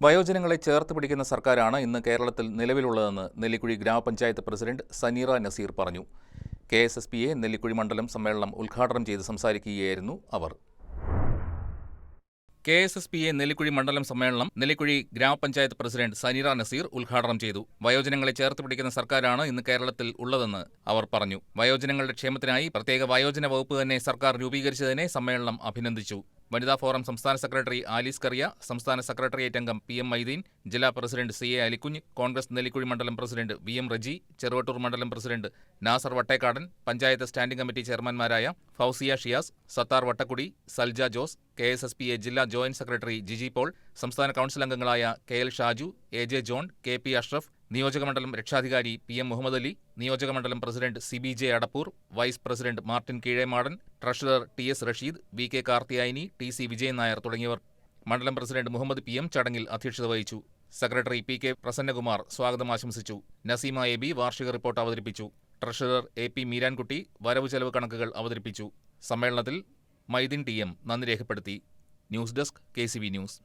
വയോജനങ്ങളെ ചേർത്ത് പിടിക്കുന്ന സർക്കാരാണ് ഇന്ന് കേരളത്തിൽ നിലവിലുള്ളതെന്ന് നെല്ലിക്കുഴി ഗ്രാമപഞ്ചായത്ത് പ്രസിഡന്റ് സനീറ നസീർ പറഞ്ഞു. KSSPA നെല്ലിക്കുഴി മണ്ഡലം സമ്മേളനം ഉദ്ഘാടനം ചെയ്ത് സംസാരിക്കുകയായിരുന്നു അവർ. KSSPA നെല്ലിക്കുഴി മണ്ഡലം സമ്മേളനം നെല്ലിക്കുഴി ഗ്രാമപഞ്ചായത്ത് പ്രസിഡന്റ് സനീറ നസീർ ഉദ്ഘാടനം ചെയ്തു. വയോജനങ്ങളെ ചേർത്ത് പിടിക്കുന്ന സർക്കാരാണ് ഇന്ന് കേരളത്തിൽ ഉള്ളതെന്ന് അവർ പറഞ്ഞു. വയോജനങ്ങളുടെ ക്ഷേമത്തിനായി പ്രത്യേക വയോജന വകുപ്പ് തന്നെ സർക്കാർ രൂപീകരിച്ചതിനെ സമ്മേളനം അഭിനന്ദിച്ചു. വനിതാ ഫോറം സംസ്ഥാന സെക്രട്ടറി ആലീസ് കറിയ, സംസ്ഥാന സെക്രട്ടേറിയറ്റ് അംഗം PM മൈദീൻ, ജില്ലാ പ്രസിഡന്റ് CA അലിക്കുഞ്ഞ്, കോൺഗ്രസ് നെല്ലിക്കുഴി മണ്ഡലം പ്രസിഡന്റ് VM റജി, ചെറുവട്ടൂർ മണ്ഡലം president Nasar Vattekkadan, panchayat standing committee ചെയർമാൻമാരായ ഫൗസിയ ഷിയാസ്, സത്താർ വട്ടക്കുടി, സൽജ ജോസ്, KSSPA ജില്ലാ ജോയിന്റ് സെക്രട്ടറി ജിജി പോൾ, സംസ്ഥാന കൗൺസിൽ അംഗങ്ങളായ KL Shaju, AJ John, KP Ashraf, നിയോജകമണ്ഡലം രക്ഷാധികാരി PM മുഹമ്മദ് അലി, നിയോജകമണ്ഡലം president CBJ Adappoor, vice president Martin Keezhemadan, treasurer TS Rasheed, VK Karthiyayani, TC Vijayan Nair തുടങ്ങിയവർ. മണ്ഡലം പ്രസിഡന്റ് മുഹമ്മദ് PM ചടങ്ങിൽ അധ്യക്ഷത വഹിച്ചു. സെക്രട്ടറി PK പ്രസന്നകുമാർ സ്വാഗതം ആശംസിച്ചു. നസീമ AB വാർഷിക റിപ്പോർട്ട് അവതരിപ്പിച്ചു. ട്രഷറർ AP മീരാൻകുട്ടി വരവ് ചെലവ് കണക്കുകൾ അവതരിപ്പിച്ചു. സമ്മേളനത്തിൽ മൈദീൻ TM നന്ദി രേഖപ്പെടുത്തി. News desk KCV news.